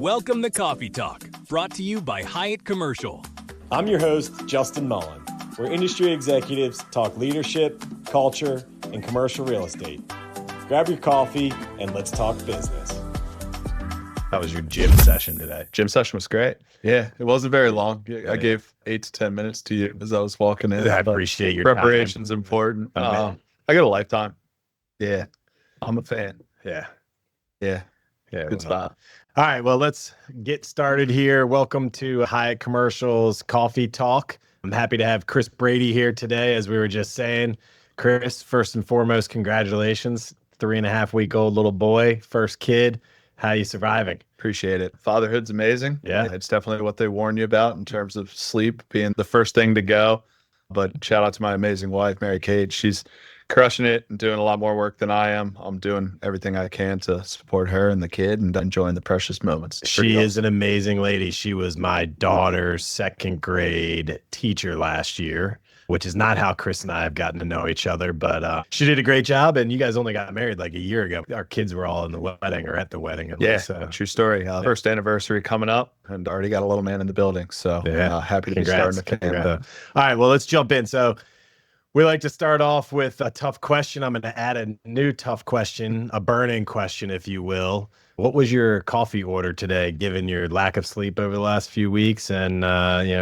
Welcome to Coffee Talk, brought to you by Hyatt Commercial. I'm your host, Justin Mullen, where industry executives talk leadership, culture, and commercial real estate. Grab your coffee and let's talk business. How was your gym session today? Gym session was great. Yeah, it wasn't very long. I gave 8 to 10 minutes to you as I was walking in. I appreciate your preparation's time. important. Man. I got a lifetime. Yeah, I'm a fan. Yeah. Good spot. All right, well, let's get started here. Welcome to Hyatt Commercial's Coffee Talk. I'm happy to have Chris Brady here today, as we were just saying. Chris, first and foremost, congratulations. 3.5-week-old little boy, first kid. How are you surviving? Appreciate it. Fatherhood's amazing. Yeah. It's definitely what they warn you about in terms of sleep being the first thing to go. But shout out to my amazing wife, Mary Kate. She's crushing it and doing a lot more work than I am. I'm doing everything I can to support her and the kid and enjoying the precious moments. She is an amazing lady. She was my daughter's second grade teacher last year, which is not how Chris and I have gotten to know each other, but she did a great job, and you guys only got married like a year ago. Our kids were all in the wedding or at the wedding. At least, true story. First anniversary coming up, and already got a little man in the building, so happy to be starting the family. All right, well, let's jump in. So we like to start off with a tough question. I'm going to add a new tough question, a burning question, if you will. What was your coffee order today, given your lack of sleep over the last few weeks? And,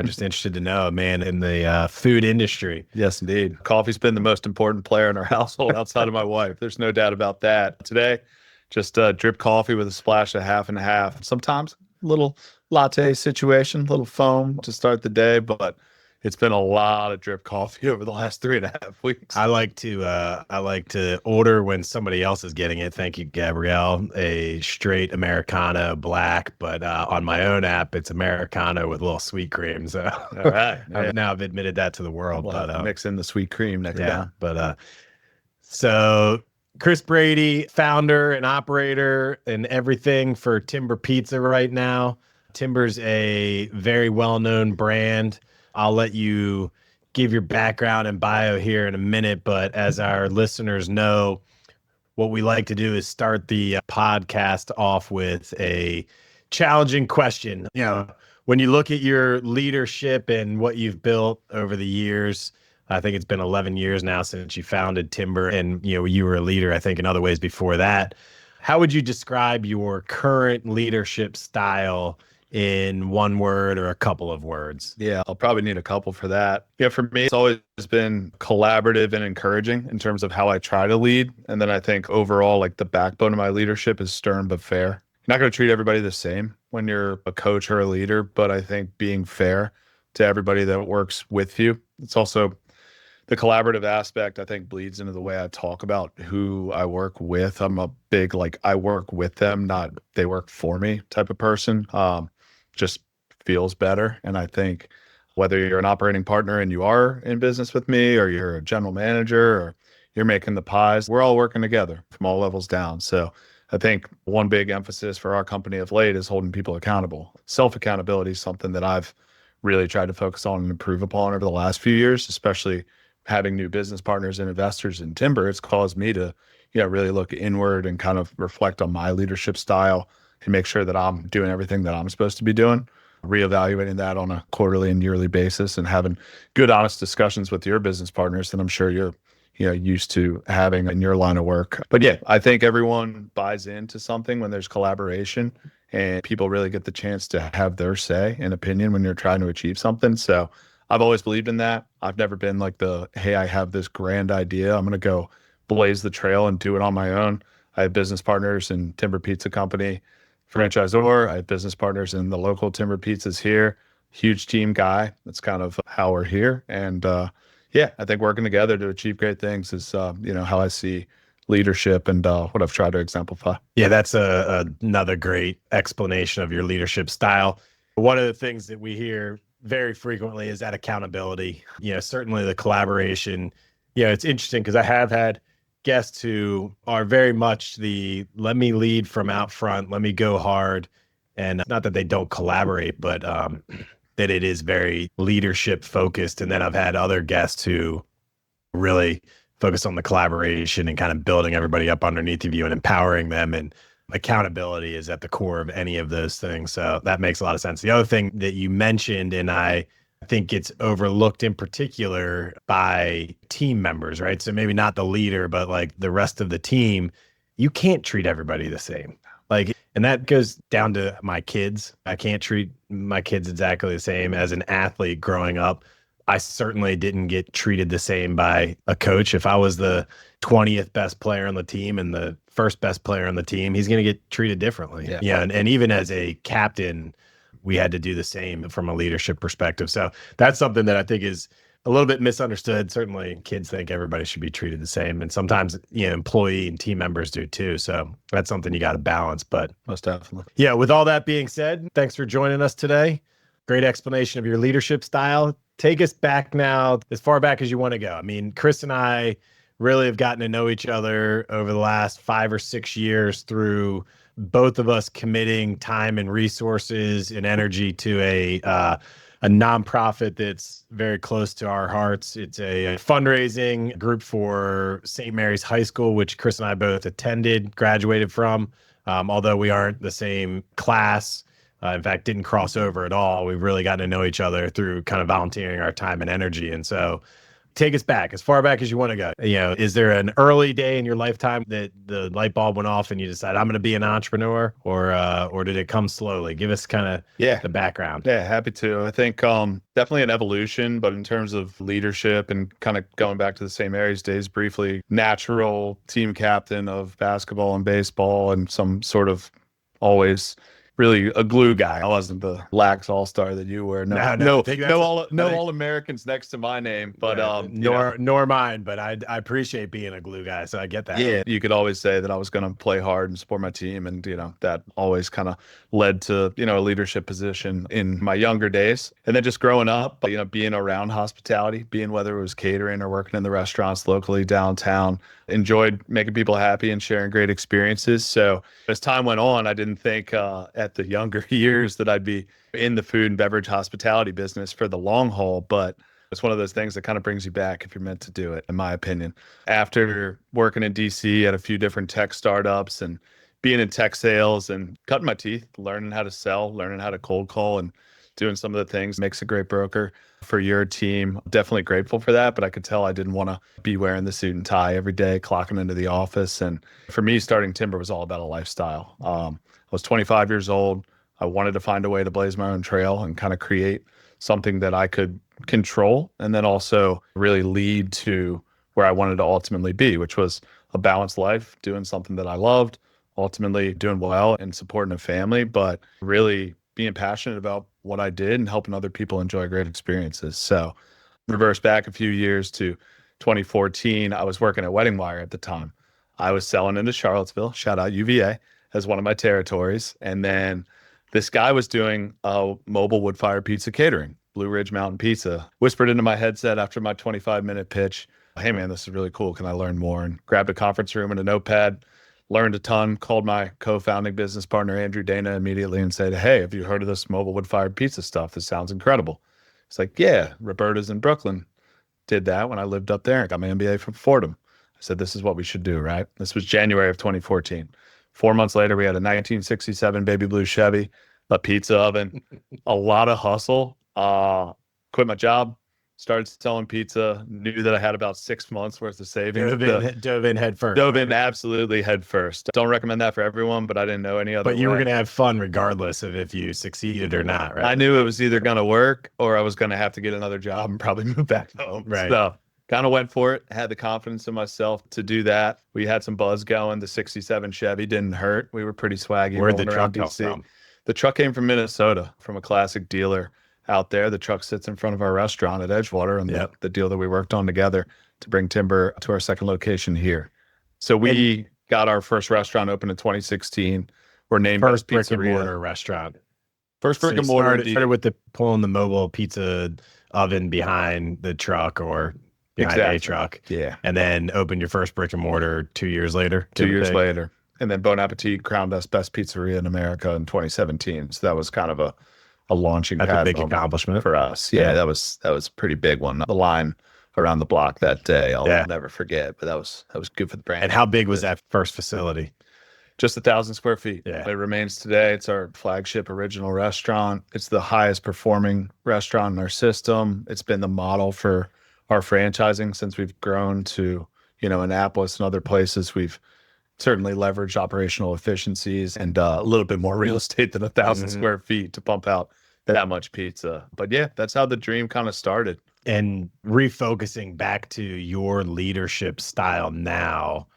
just interested to know, man, in the food industry. Yes, indeed. Coffee's been the most important player in our household outside of my wife. There's no doubt about that. Today, just drip coffee with a splash of half and half. Sometimes a little latte situation, a little foam to start the day, but it's been a lot of drip coffee over the last 3.5 weeks. I like to order when somebody else is getting it. Thank you, Gabrielle. A straight Americano black, but on my own app, it's Americano with a little sweet cream. So all right, now I've admitted that to the world. Well, but mix in the sweet cream next time. But so Chris Brady, founder and operator and everything for Timber Pizza right now. Timber's a very well-known brand. I'll let you give your background and bio here in a minute, but as our listeners know, what we like to do is start the podcast off with a challenging question. You know, when you look at your leadership and what you've built over the years, I think it's been 11 years now since you founded Timber, and you were a leader, I think, in other ways before that. How would you describe your current leadership style in one word or a couple of words? Yeah, I'll probably need a couple for that. Yeah, for me, it's always been collaborative and encouraging in terms of how I try to lead. And then I think overall, like the backbone of my leadership is stern but fair. You're not going to treat everybody the same when you're a coach or a leader, but I think being fair to everybody that works with you. It's also the collaborative aspect, I think, bleeds into the way I talk about who I work with. I'm a big, I work with them, not they work for me type of person. Just feels better. And I think whether you're an operating partner and you are in business with me, or you're a general manager, or you're making the pies, we're all working together from all levels down. So I think one big emphasis for our company of late is holding people accountable. Self-accountability is something that I've really tried to focus on and improve upon over the last few years, especially having new business partners and investors in Timber. It's caused me to, really look inward and kind of reflect on my leadership style and make sure that I'm doing everything that I'm supposed to be doing, reevaluating that on a quarterly and yearly basis, and having good, honest discussions with your business partners that I'm sure you're used to having in your line of work. But yeah, I think everyone buys into something when there's collaboration and people really get the chance to have their say and opinion when you're trying to achieve something. So I've always believed in that. I've never been like hey, I have this grand idea, I'm going to go blaze the trail and do it on my own. I have business partners in Timber Pizza Company, franchisor. I have business partners in the local Timber Pizzas here. Huge team guy. That's kind of how we're here. And I think working together to achieve great things is, how I see leadership and what I've tried to exemplify. Yeah, that's another great explanation of your leadership style. One of the things that we hear very frequently is that accountability. Certainly the collaboration. It's interesting because I have had guests who are very much let me lead from out front, let me go hard. And not that they don't collaborate, but that it is very leadership focused. And then I've had other guests who really focus on the collaboration and kind of building everybody up underneath of you and empowering them. And accountability is at the core of any of those things. So that makes a lot of sense. The other thing that you mentioned, and I think it's overlooked in particular by team members, right? So maybe not the leader, but like the rest of the team, you can't treat everybody the same. Like, and that goes down to my kids. I can't treat my kids exactly the same. As an athlete growing up, I certainly didn't get treated the same by a coach. If I was the 20th best player on the team and the first best player on the team, he's going to get treated differently. Yeah. And even as a captain, we had to do the same from a leadership perspective. So that's something that I think is a little bit misunderstood. Certainly kids think everybody should be treated the same. And sometimes, employee and team members do too. So that's something you got to balance. But most definitely. Yeah. With all that being said, thanks for joining us today. Great explanation of your leadership style. Take us back now, as far back as you want to go. I mean, Chris and I really have gotten to know each other over the last 5 or 6 years through both of us committing time and resources and energy to a nonprofit that's very close to our hearts. It's a fundraising group for St. Mary's High School, which Chris and I both attended, graduated from, although we aren't the same class. In fact, didn't cross over at all. We've really gotten to know each other through kind of volunteering our time and energy. And so take us back, as far back as you want to go. Is there an early day in your lifetime that the light bulb went off and you decided, I'm going to be an entrepreneur, or did it come slowly? Give us kind of the background. Yeah, happy to. I think definitely an evolution, but in terms of leadership and kind of going back to the St. Mary's days briefly, natural team captain of basketball and baseball and some sort of always really a glue guy. I wasn't the lax all-star that you were. No All-Americans next to my name, but nor mine. But I appreciate being a glue guy, so I get that. Yeah, you could always say that I was going to play hard and support my team, and that always kind of led to a leadership position in my younger days. And then just growing up, being around hospitality, being whether it was catering or working in the restaurants locally downtown, enjoyed making people happy and sharing great experiences. So as time went on, I didn't think at the younger years that I'd be in the food and beverage hospitality business for the long haul, but it's one of those things that kind of brings you back if you're meant to do it, in my opinion. After working in DC at a few different tech startups and being in tech sales and cutting my teeth, learning how to sell, learning how to cold call, and doing some of the things makes a great broker for your team. Definitely grateful for that, but I could tell I didn't want to be wearing the suit and tie every day, clocking into the office. And for me, starting Timber was all about a lifestyle. I was 25 years old. I wanted to find a way to blaze my own trail and kind of create something that I could control and then also really lead to where I wanted to ultimately be, which was a balanced life, doing something that I loved, ultimately doing well and supporting a family, but really being passionate about what I did and helping other people enjoy great experiences. So reverse back a few years to 2014, I was working at Wedding Wire at the time. I was selling into Charlottesville, shout out UVA, as one of my territories. And then this guy was doing a mobile wood-fired pizza catering, Blue Ridge Mountain Pizza. Whispered into my headset after my 25-minute pitch, hey man, this is really cool. Can I learn more? And grabbed a conference room and a notepad, learned a ton, called my co-founding business partner, Andrew Dana, immediately and said, hey, have you heard of this mobile wood-fired pizza stuff? This sounds incredible. It's like, yeah, Roberta's in Brooklyn. Did that when I lived up there. I got my MBA from Fordham. I said, this is what we should do, right? This was January of 2014. 4 months later, we had a 1967 baby blue Chevy, a pizza oven, a lot of hustle. Quit my job, started selling pizza, knew that I had about 6 months worth of savings. Dove in head first. Dove in absolutely head first. Don't recommend that for everyone, but I didn't know any other But you way. were going to have fun regardless of if you succeeded or not, right? I knew it was either going to work or I was going to have to get another job and probably move back home. Right. So kind of went for it, had the confidence in myself to do that. We had some buzz going. The 67 Chevy didn't hurt. We were pretty swaggy. Where'd the rolling around truck come DC. from? The truck came from Minnesota, from a classic dealer out there. The truck sits in front of our restaurant at Edgewater, and the deal that we worked on together to bring Timber to our second location here. So we got our first restaurant open in 2016. We're named First Best brick and Pizzeria. mortar restaurant. First brick and mortar. Started with the pulling the mobile pizza oven behind the truck or behind a truck. Yeah. And then opened your first brick and mortar 2 years later. 2 years later. And then Bon Appetit crowned us best pizzeria in America in 2017. So that was kind of a launching pad. That's a big accomplishment for us. Yeah, that was a pretty big one. The line around the block that day, I'll never forget. But that was good for the brand. And how big was that first facility? Just 1,000 square feet. Yeah. It remains today. It's our flagship original restaurant. It's the highest performing restaurant in our system. It's been the model for our franchising since we've grown to, Annapolis and other places. We've certainly leveraged operational efficiencies and a little bit more real estate than 1,000 square feet to pump out that much pizza. But yeah, that's how the dream kind of started. And refocusing back to your leadership style now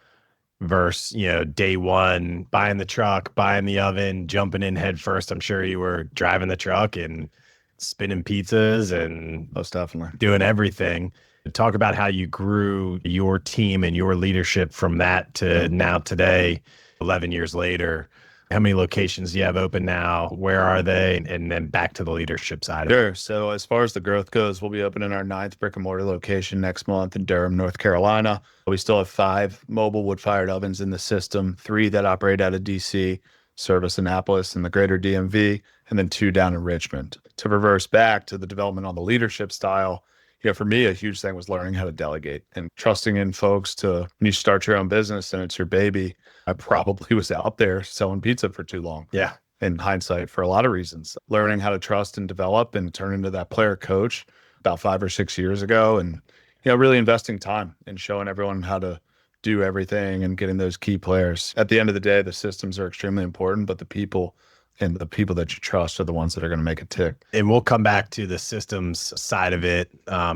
versus, day one, buying the truck, buying the oven, jumping in head first. I'm sure you were driving the truck and spinning pizzas and Most definitely doing everything. Talk about how you grew your team and your leadership from that to now today, 11 years later. How many locations do you have open now? Where are they? And then back to the leadership side. Sure. So as far as the growth goes, we'll be opening our 9th brick and mortar location next month in Durham, North Carolina. We still have 5 mobile wood-fired ovens in the system, 3 that operate out of DC, service Annapolis and the greater DMV, and then 2 down in Richmond. To reverse back to the development on the leadership style, for me, a huge thing was learning how to delegate and trusting in folks to, when you start your own business and it's your baby, I probably was out there selling pizza for too long. Yeah. In hindsight, for a lot of reasons, learning how to trust and develop and turn into that player coach about 5 or 6 years ago. And, really investing time and showing everyone how to do everything and getting those key players. At the end of the day, the systems are extremely important, but the people and the people that you trust are the ones that are going to make it tick. And we'll come back to the systems side of it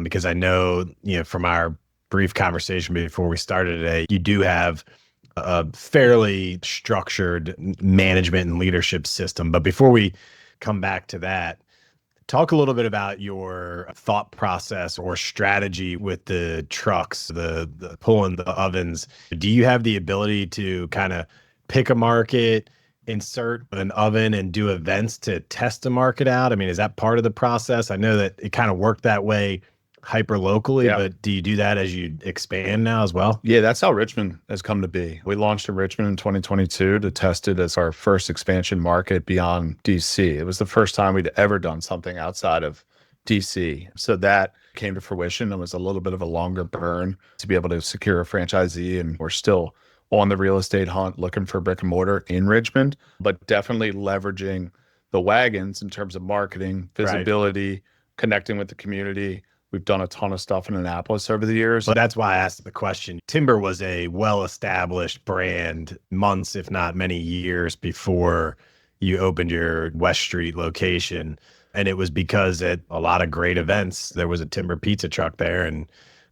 because I know, from our brief conversation before we started today, you do have a fairly structured management and leadership system. But before we come back to that, talk a little bit about your thought process or strategy with the trucks, the pulling the ovens. Do you have the ability to kind of pick a market, insert an oven and do events to test the market out? I mean, is that part of the process? I know that it kind of worked that way hyper locally, but do you do that as you expand now as well? Yeah, that's how Richmond has come to be. We launched in Richmond in 2022 to test it as our first expansion market beyond DC. It was the first time we'd ever done something outside of DC. So that came to fruition. It was a little bit of a longer burn to be able to secure a franchisee, and we're still on the real estate hunt looking for brick and mortar in Richmond, but definitely leveraging the wagons in terms of marketing, visibility, connecting with the community. We've done a ton of stuff in Annapolis over the years. But that's why I asked the question. Timber was a well-established brand months, if not many years before you opened your West Street location. And it was because at a lot of great events, there was a Timber pizza truck there and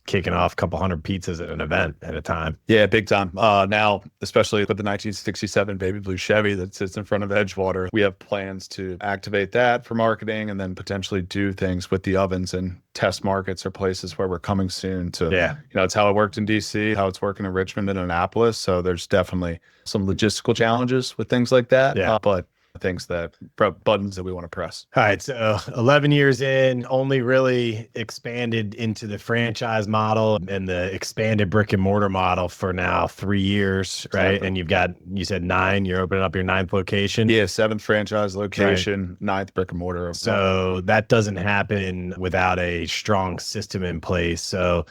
kicking off a couple hundred pizzas at an event at a time. Yeah, big time. Now, especially with the 1967 baby blue Chevy that sits in front of Edgewater, we have plans to activate that for marketing and then potentially do things with the ovens and test markets or places where we're coming soon to, it's how it worked in DC, how it's working in Richmond and Annapolis. So there's definitely some logistical challenges with things like that. But things that buttons that we want to press. All right. So 11 years in, only really expanded into the franchise model and the expanded brick and mortar model for now 3 years, right? Exactly. And you've got, you said 9, you're opening up your 9th location. Yeah. 7th franchise location, 9th brick and mortar. So that doesn't happen without a strong system in place. So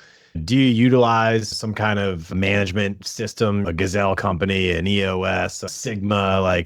do you utilize some kind of management system, a Gazelle company, an EOS, a Sigma,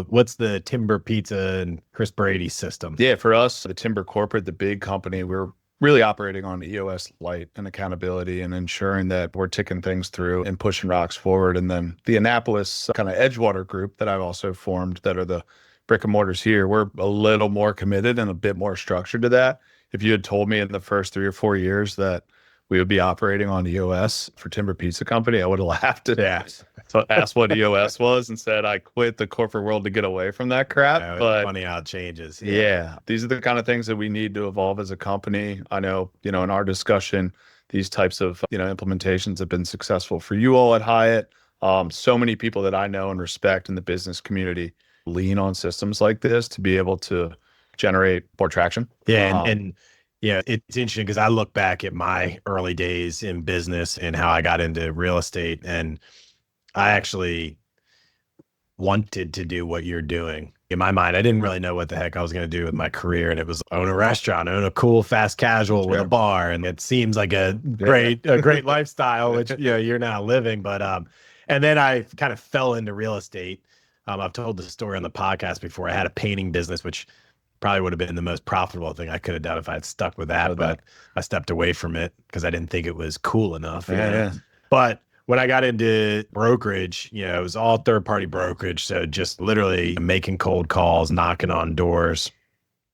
what's the Timber Pizza and Chris Brady system? Yeah, for us, the Timber Corporate, the big company, we're really operating on EOS light and accountability and ensuring that we're ticking things through and pushing rocks forward. And then the Annapolis kind of Edgewater group that I've also formed that are the brick and mortars here, we're a little more committed and a bit more structured to that. If you had told me in the first 3 or 4 years that we would be operating on EOS for Timber Pizza Company, I would have laughed at that. So I asked what EOS was and said I quit the corporate world to get away from that crap. Yeah, but funny how it changes. Yeah, these are the kind of things that we need to evolve as a company. I know, in our discussion, these types of, implementations have been successful for you all at Hyatt. So many people that I know and respect in the business community lean on systems like this to be able to generate more traction. Yeah, and it's interesting because I look back at my early days in business and how I got into real estate, and I actually wanted to do what you're doing. In my mind, I didn't really know what the heck I was going to do with my career, and it was own a restaurant, own a cool fast casual with a bar, and it seems like a great lifestyle, which you're now living. But And then I kind of fell into real estate. I've told the story on the podcast before. I had a painting business, which probably would have been the most profitable thing I could have done if I had stuck with that. But I stepped away from it because I didn't think it was cool enough. Yeah. But when I got into brokerage, it was all third-party brokerage. So just literally making cold calls, knocking on doors,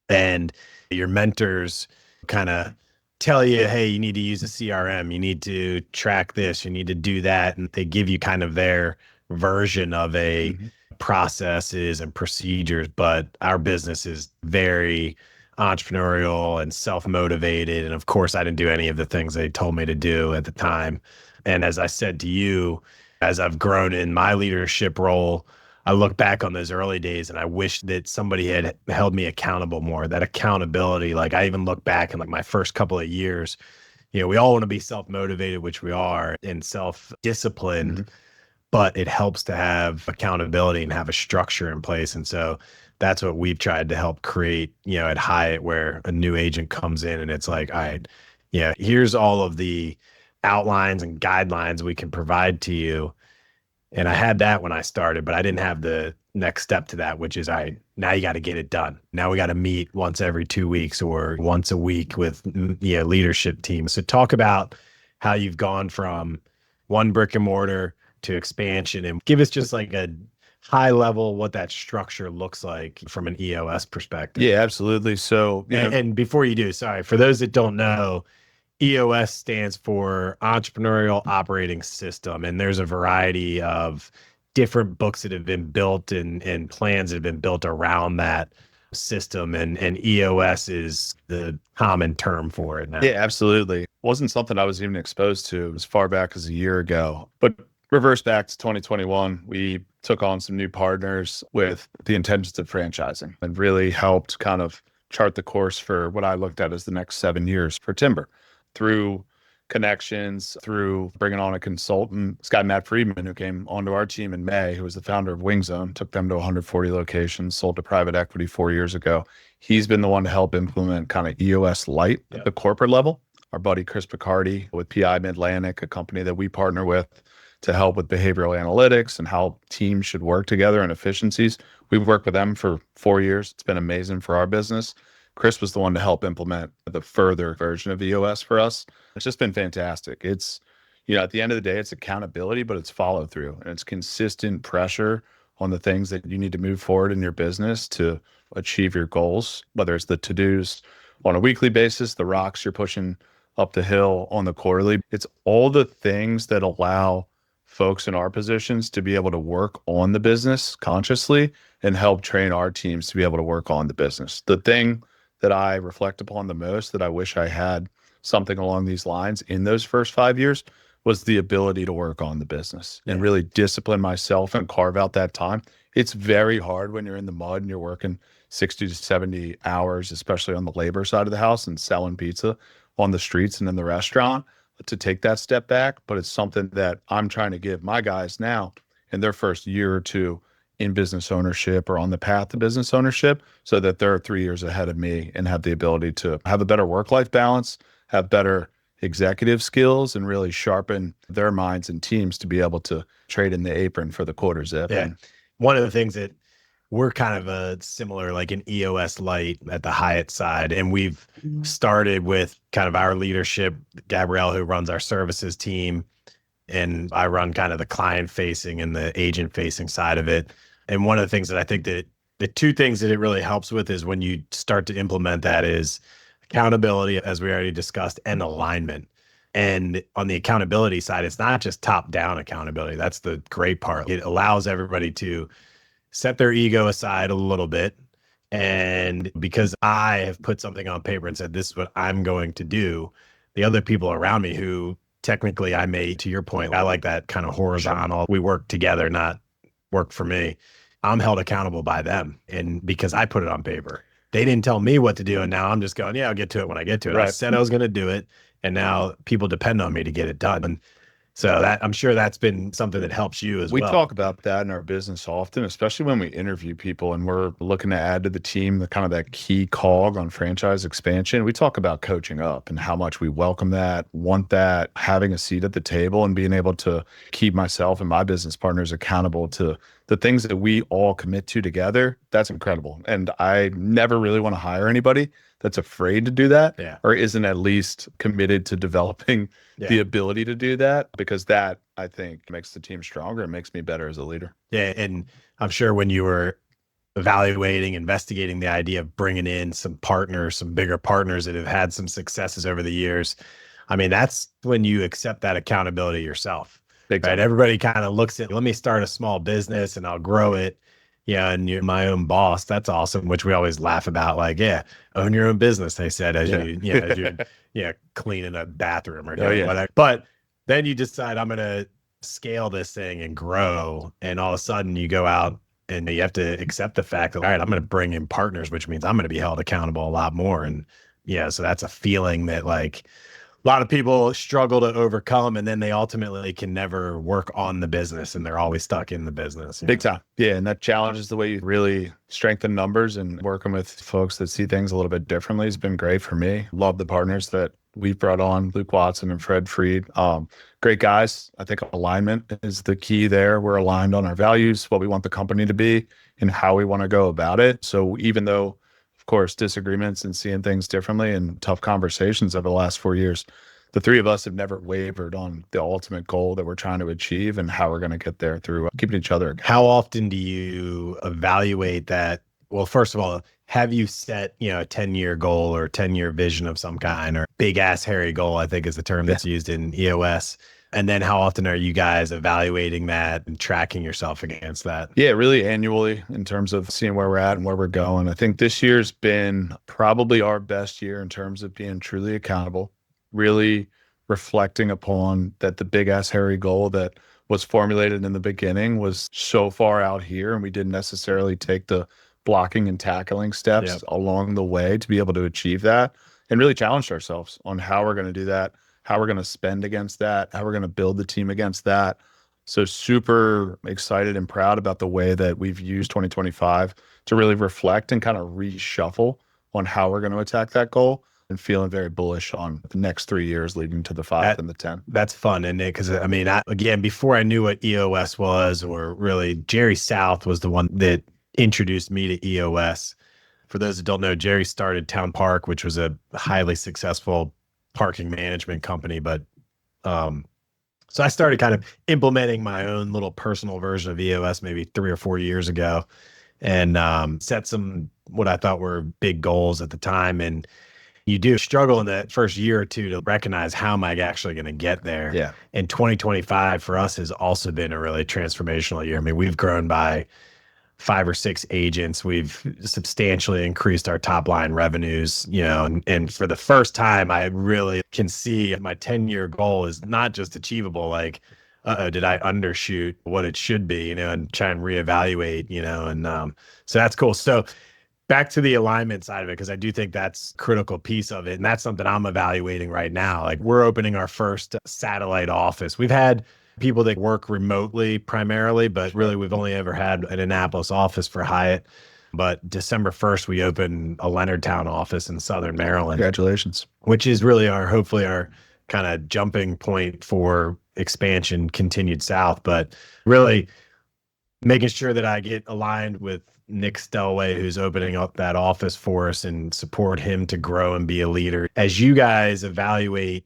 and your mentors kind of tell you, hey, you need to use a CRM, you need to track this, you need to do that. And they give you kind of their version of a processes and procedures. But our business is very entrepreneurial and self-motivated. And of course, I didn't do any of the things they told me to do at the time. And as I said to you, as I've grown in my leadership role, I look back on those early days and I wish that somebody had held me accountable more. That accountability, like I even look back in like my first couple of years, we all want to be self-motivated, which we are, and self-disciplined, but it helps to have accountability and have a structure in place. And so that's what we've tried to help create, at Hyatt, where a new agent comes in and it's like, all right, here's all of the outlines and guidelines we can provide to you. And I had that when I started, but I didn't have the next step to that, which is, all right, now you got to get it done. Now we got to meet once every 2 weeks or once a week with leadership teams. So talk about how you've gone from one brick and mortar to expansion, and give us just like a high level what that structure looks like from an EOS perspective. Yeah, absolutely. So, and before you do, sorry, for those that don't know, EOS stands for Entrepreneurial Operating System. And there's a variety of different books that have been built and plans that have been built around that system. And EOS is the common term for it now. Yeah, absolutely. Wasn't something I was even exposed to as far back as a year ago. But reverse back to 2021, we took on some new partners with the intentions of franchising and really helped kind of chart the course for what I looked at as the next 7 years for timber. Through connections, through bringing on a consultant, this guy, Matt Friedman, who came onto our team in May, who was the founder of Wing Zone, took them to 140 locations, sold to private equity 4 years ago. He's been the one to help implement kind of EOS Light at the corporate level. Our buddy, Chris Brady with PI Mid-Atlantic, a company that we partner with to help with behavioral analytics and how teams should work together and efficiencies. We've worked with them for 4 years. It's been amazing for our business. Chris was the one to help implement the further version of EOS for us. It's just been fantastic. It's, at the end of the day, it's accountability, but it's follow through and it's consistent pressure on the things that you need to move forward in your business to achieve your goals, whether it's the to-dos on a weekly basis, the rocks you're pushing up the hill on the quarterly. It's all the things that allow folks in our positions to be able to work on the business consciously and help train our teams to be able to work on the business. The thing that I reflect upon the most, that I wish I had something along these lines in those first 5 years, was the ability to work on the business and really discipline myself and carve out that time. It's very hard when you're in the mud and you're working 60 to 70 hours, especially on the labor side of the house and selling pizza on the streets and in the restaurant, to take that step back. But it's something that I'm trying to give my guys now in their first year or two in business ownership or on the path to business ownership, so that they're 3 years ahead of me and have the ability to have a better work-life balance, have better executive skills, and really sharpen their minds and teams to be able to trade in the apron for the quarter zip. Yeah. One of the things that we're kind of a similar, like an EOS Light at the Hyatt side. And we've started with kind of our leadership, Gabrielle, who runs our services team, and I run kind of the client facing and the agent facing side of it. And one of the things that I think that the two things that it really helps with is when you start to implement that is accountability, as we already discussed, and alignment. And on the accountability side, it's not just top-down accountability. That's the great part. It allows everybody to set their ego aside a little bit. And because I have put something on paper and said, this is what I'm going to do, the other people around me who technically I may, to your point, I like that kind of horizontal, we work together, not work for me. I'm held accountable by them. And because I put it on paper, they didn't tell me what to do. And now I'm just going, yeah, I'll get to it when I get to it. Right. I said I was going to do it. And now people depend on me to get it done. And So that I'm sure that's been something that helps you as We well. talk about that in our business often, especially when we interview people and we're looking to add to the team the kind of that key cog on franchise expansion. We talk about coaching up and how much we welcome that, want that, having a seat at the table and being able to keep myself and my business partners accountable to the things that we all commit to together. That's incredible. And I never really want to hire anybody that's afraid to do that or isn't at least committed to developing the ability to do that, because that, I think, makes the team stronger and makes me better as a leader. Yeah. And I'm sure when you were investigating the idea of bringing in some partners, some bigger partners that have had some successes over the years, I mean, that's when you accept that accountability yourself. Big right? time. Everybody kind of looks at, let me start a small business and I'll grow it. Yeah. And you're my own boss. That's awesome. Which we always laugh about. Like, yeah, own your own business. They said, as you're cleaning a bathroom or doing whatever. But then you decide I'm going to scale this thing and grow. And all of a sudden you go out and you have to accept the fact that, all right, I'm going to bring in partners, which means I'm going to be held accountable a lot more. And so that's a feeling that like, a lot of people struggle to overcome, and then they ultimately can never work on the business and they're always stuck in the business. Big time. Yeah. And that challenges the way you really strengthen numbers, and working with folks that see things a little bit differently has been great for me. Love the partners that we've brought on, Luke Watson and Fred Freed. Great guys. I think alignment is the key there. We're aligned on our values, what we want the company to be, and how we want to go about it. So even though, of course, disagreements and seeing things differently and tough conversations over the last 4 years, the three of us have never wavered on the ultimate goal that we're trying to achieve and how we're going to get there through keeping each other accountable. How often do you evaluate that? Well, first of all, have you set, a 10-year goal or 10-year vision of some kind, or big ass hairy goal, I think is the term that's used in EOS. And then how often are you guys evaluating that and tracking yourself against that? Yeah, really annually in terms of seeing where we're at and where we're going. I think this year's been probably our best year in terms of being truly accountable, really reflecting upon that the big ass hairy goal that was formulated in the beginning was so far out here, and we didn't necessarily take the blocking and tackling steps along the way to be able to achieve that, and really challenged ourselves on how we're going to do that, how we're going to spend against that, how we're going to build the team against that. So super excited and proud about the way that we've used 2025 to really reflect and kind of reshuffle on how we're going to attack that goal, and feeling very bullish on the next 3 years leading to the 5 and the 10. That's fun, isn't it? Because I mean, again, before I knew what EOS was, or really Jerry South was the one that introduced me to EOS. For those that don't know, Jerry started Town Park, which was a highly successful parking management company. But so I started kind of implementing my own little personal version of EOS maybe 3 or 4 years ago, and set some what I thought were big goals at the time. And you do struggle in that first year or two to recognize how am I actually going to get there. Yeah. And 2025 for us has also been a really transformational year. I mean, we've grown by 5 or 6 agents. We've substantially increased our top line revenues, and for the first time, I really can see my 10-year goal is not just achievable. Like, did I undershoot what it should be, and try and reevaluate, and so that's cool. So back to the alignment side of it, because I do think that's a critical piece of it. And that's something I'm evaluating right now. Like, we're opening our first satellite office. We've had people that work remotely primarily, but really we've only ever had an Annapolis office for Hyatt. But December 1st, we opened a Leonardtown office in Southern Maryland. Congratulations. Which is really hopefully our kind of jumping point for expansion continued south. But really making sure that I get aligned with Nick Stellway, who's opening up that office for us, and support him to grow and be a leader. As you guys evaluate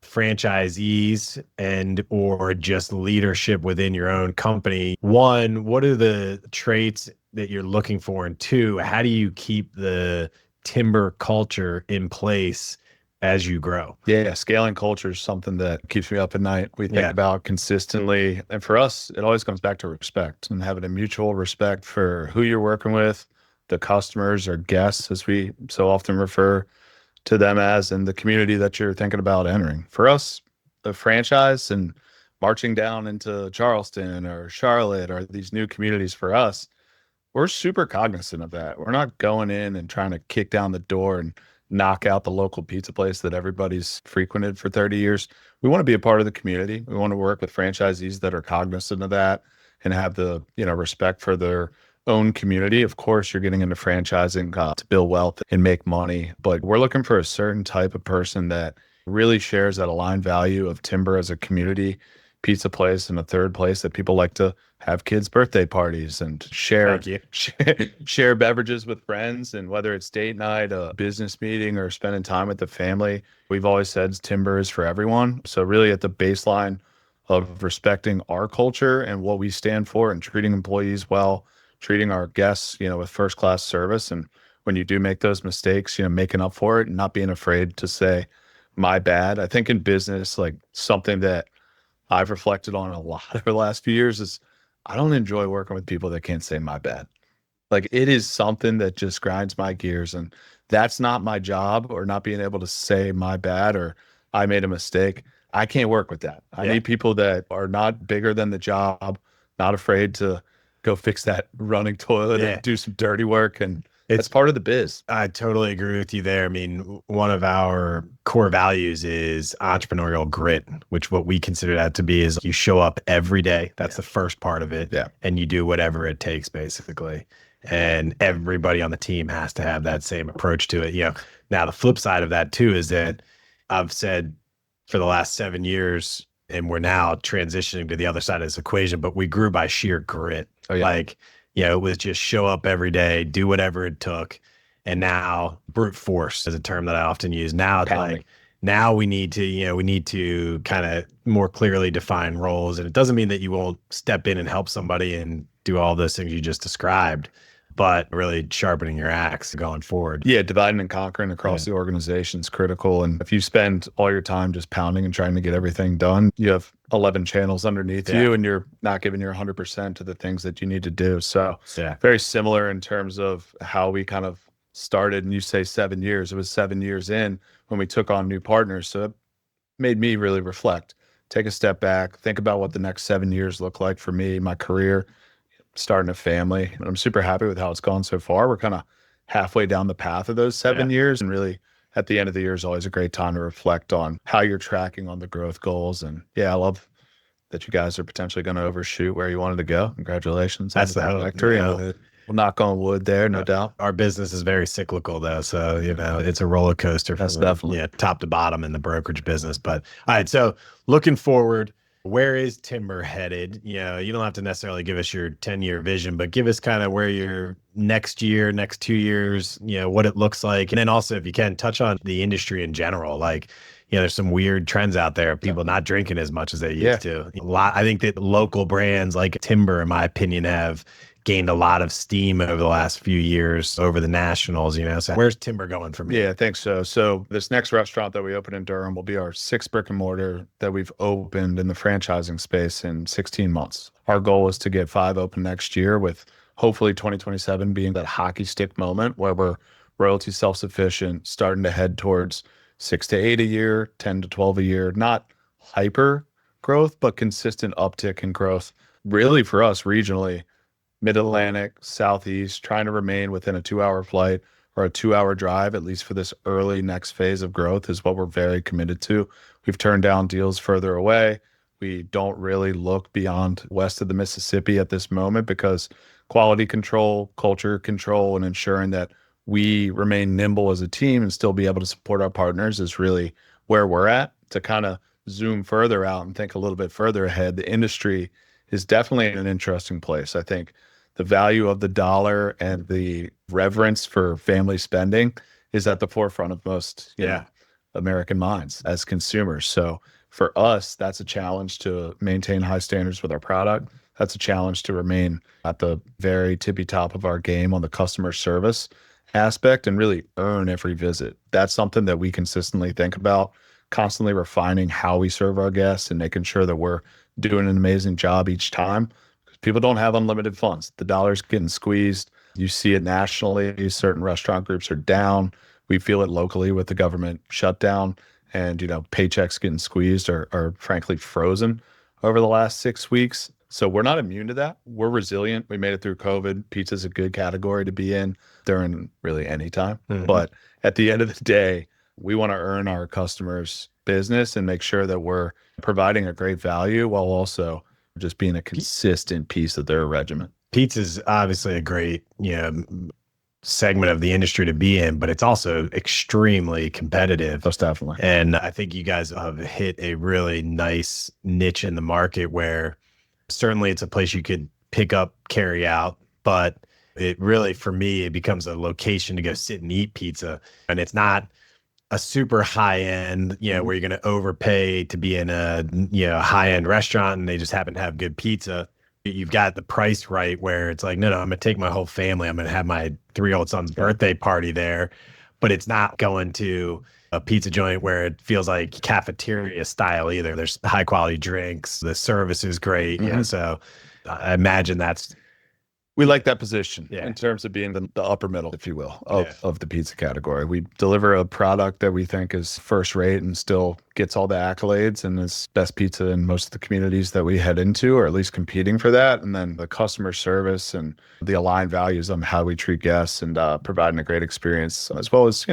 franchisees and or just leadership within your own company, one, what are the traits that you're looking for? And two, how do you keep the timber culture in place as you grow? Yeah, scaling culture is something that keeps me up at night. We think about consistently. And for us, it always comes back to respect and having a mutual respect for who you're working with, the customers or guests, as we so often refer to them as, and the community that you're thinking about entering. For us, the franchise and marching down into Charleston or Charlotte or these new communities, for us, we're super cognizant of that. We're not going in and trying to kick down the door and knock out the local pizza place that everybody's frequented for 30 years. We want to be a part of the community. We want to work with franchisees that are cognizant of that and have the, respect for their own community. Of course, you're getting into franchising to build wealth and make money, but we're looking for a certain type of person that really shares that aligned value of Timber as a community pizza place, and a third place that people like to have kids' birthday parties and share beverages with friends. And whether it's date night, a business meeting, or spending time with the family, we've always said Timber is for everyone. So really at the baseline of respecting our culture and what we stand for and treating employees well, treating our guests, with first-class service. And when you do make those mistakes, making up for it and not being afraid to say, my bad. I think in business, like something that I've reflected on a lot over the last few years is I don't enjoy working with people that can't say my bad. Like it is something that just grinds my gears, and that's not my job, or not being able to say my bad or I made a mistake. I can't work with that. I need people that are not bigger than the job, not afraid to go fix that running toilet and do some dirty work. And it's part of the biz. I totally agree with you there. I mean, one of our core values is entrepreneurial grit, which what we consider that to be is you show up every day. That's the first part of it. And you do whatever it takes, basically. And everybody on the team has to have that same approach to it. Now the flip side of that too is that I've said for the last 7 years, and we're now transitioning to the other side of this equation, but we grew by sheer grit. It was just show up every day, do whatever it took. And now brute force is a term that I often use. Now it's like, now we need to kind of more clearly define roles. And it doesn't mean that you won't step in and help somebody and do all those things you just described, but really sharpening your axe going forward. Yeah, dividing and conquering across the organization is critical. And if you spend all your time just pounding and trying to get everything done, you have 11 channels underneath you, and you're not giving your 100% to the things that you need to do. So very similar in terms of how we kind of started. And you say 7 years, it was 7 years in when we took on new partners. So it made me really reflect, take a step back, think about what the next 7 years look like for me, my career, starting a family. And I'm super happy with how it's gone so far. We're kind of halfway down the path of those 7 years. And really at the end of the year is always a great time to reflect on how you're tracking on the growth goals. And I love that you guys are potentially going to overshoot where you wanted to go. Congratulations. That's the victory. We'll knock on wood there, no doubt. Our business is very cyclical though. So, it's a roller coaster. That's definitely top to bottom in the brokerage business. But all right. So looking forward, where is Timber headed? You don't have to necessarily give us your 10-year vision, but give us kind of where your next year, next 2 years, what it looks like. And then also, if you can, touch on the industry in general. Like, there's some weird trends out there of people not drinking as much as they used to. I think that local brands like Timber, in my opinion, have gained a lot of steam over the last few years over the nationals, so where's Timber going from here? Yeah, I think so. So this next restaurant that we open in Durham will be our 6th brick and mortar that we've opened in the franchising space in 16 months. Our goal is to get 5 open next year, with hopefully 2027 being that hockey stick moment where we're royalty self-sufficient, starting to head towards 6 to 8 a year, 10 to 12 a year, not hyper growth, but consistent uptick in growth. Really for us regionally, Mid-Atlantic, Southeast, trying to remain within a 2-hour flight or a 2-hour drive, at least for this early next phase of growth, is what we're very committed to. We've turned down deals further away. We don't really look beyond west of the Mississippi at this moment because quality control, culture control, and ensuring that we remain nimble as a team and still be able to support our partners is really where we're at. To kind of zoom further out and think a little bit further ahead, the industry is definitely in an interesting place. I think the value of the dollar and the reverence for family spending is at the forefront of most American minds as consumers. So for us, that's a challenge to maintain high standards with our product. That's a challenge to remain at the very tippy top of our game on the customer service aspect and really earn every visit. That's something that we consistently think about, constantly refining how we serve our guests and making sure that we're doing an amazing job each time. People don't have unlimited funds. The dollar's getting squeezed. You see it nationally. Certain restaurant groups are down. We feel it locally with the government shutdown and, paychecks getting squeezed or frankly frozen over the last 6 weeks. So we're not immune to that. We're resilient. We made it through COVID. Pizza's a good category to be in during really any time. But at the end of the day, we want to earn our customers' business and make sure that we're providing a great value while also just being a consistent piece of their regimen. Pizza's obviously a great, segment of the industry to be in, but it's also extremely competitive. Most definitely. And I think you guys have hit a really nice niche in the market where certainly it's a place you could pick up, carry out, but it really, for me, it becomes a location to go sit and eat pizza. And it's not a super high end, where you're going to overpay to be in a, high end restaurant and they just happen to have good pizza. You've got the price right where it's like, no, I'm going to take my whole family. I'm going to have my 3-year-old son's birthday party there, but it's not going to a pizza joint where it feels like cafeteria style either. There's high quality drinks. The service is great. So I imagine we like that position in terms of being the upper middle, if you will, of the pizza category. We deliver a product that we think is first rate and still gets all the accolades and is best pizza in most of the communities that we head into, or at least competing for that. And then the customer service and the aligned values on how we treat guests and providing a great experience, as well as,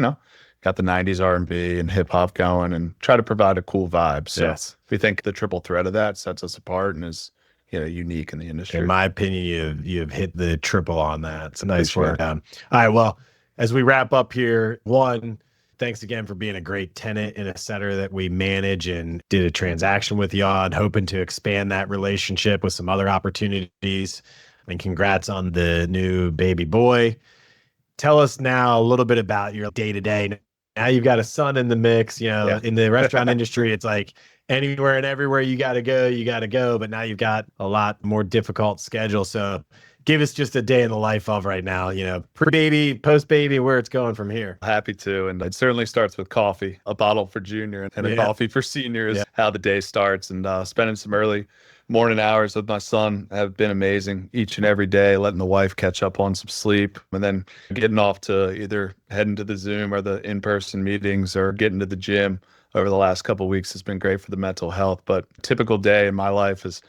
got the 90s R&B and hip hop going and try to provide a cool vibe. So we think the triple threat of that sets us apart and is unique in the industry. In my opinion, you've hit the triple on that. It's a nice work. All right. Well, as we wrap up here, one, thanks again for being a great tenant and a setter that we manage and did a transaction with you on, hoping to expand that relationship with some other opportunities. And congrats on the new baby boy. Tell us now a little bit about your day-to-day. Now you've got a son in the mix, in the restaurant industry, it's like anywhere and everywhere you got to go. But now you've got a lot more difficult schedule. So give us just a day in the life of right now, pre-baby, post-baby, where it's going from here. Happy to. And it certainly starts with coffee, a bottle for junior and a coffee for senior is how the day starts. And spending some early morning hours with my son have been amazing each and every day, letting the wife catch up on some sleep and then getting off to either heading to the Zoom or the in-person meetings or getting to the gym over the last couple of weeks has been great for the mental health. But a typical day in my life is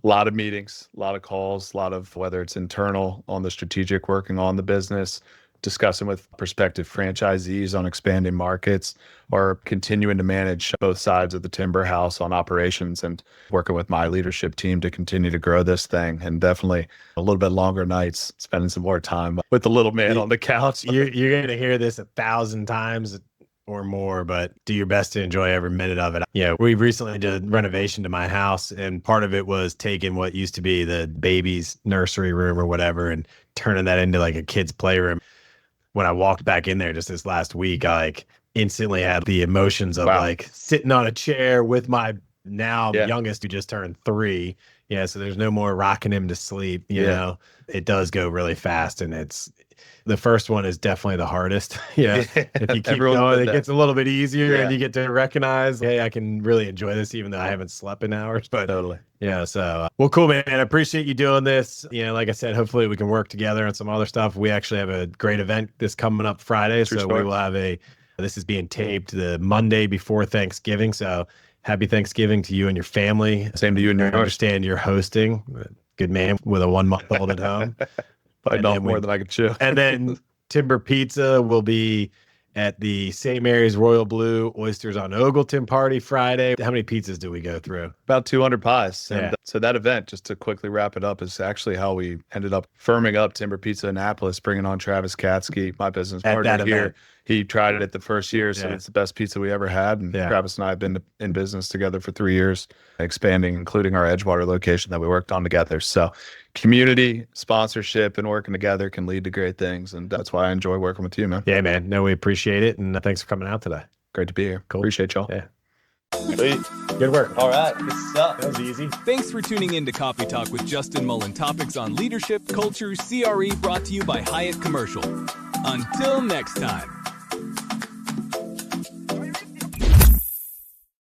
a lot of meetings, a lot of calls, a lot of whether it's internal on the strategic working on the business, discussing with prospective franchisees on expanding markets, or continuing to manage both sides of the timber house on operations and working with my leadership team to continue to grow this thing. And definitely a little bit longer nights, spending some more time with the little man on the couch. You're going to hear this 1,000 times or more, but do your best to enjoy every minute of it. We recently did renovation to my house, and part of it was taking what used to be the baby's nursery room or whatever and turning that into like a kid's playroom. When I walked back in there just this last week, I instantly had the emotions of sitting on a chair with my now youngest who just turned 3. So there's no more rocking him to sleep. You know, it does go really fast, and the first one is definitely the hardest. If you keep going, it gets a little bit easier and you get to recognize, hey, I can really enjoy this even though I haven't slept in hours. But totally. So well, cool, man. I appreciate you doing this. Like I said, hopefully we can work together on some other stuff. We actually have a great event this coming up Friday. We will have this is being taped the Monday before Thanksgiving. So happy Thanksgiving to you and your family. Same to you and yours. I understand you're hosting. Good man with a 1-month-old at home. I know more than I can chew. And then Timber Pizza will be at the St. Mary's Royal Blue Oysters on Ogleton party Friday. How many pizzas do we go through? About 200 pies. And so that event, just to quickly wrap it up, is actually how we ended up firming up Timber Pizza Annapolis, bringing on Travis Katsky, my business partner here. He tried it the first year, so it's the best pizza we ever had. And Travis and I have been in business together for 3 years, expanding, including our Edgewater location that we worked on together. So community, sponsorship, and working together can lead to great things. And that's why I enjoy working with you, man. Yeah, man. No, we appreciate it. And thanks for coming out today. Great to be here. Cool. Appreciate y'all. Yeah. Good work. All right. Good stuff. That was easy. Thanks for tuning in to Coffee Talk with Justin Mullen. Topics on leadership, culture, CRE, brought to you by Hyatt Commercial. Until next time.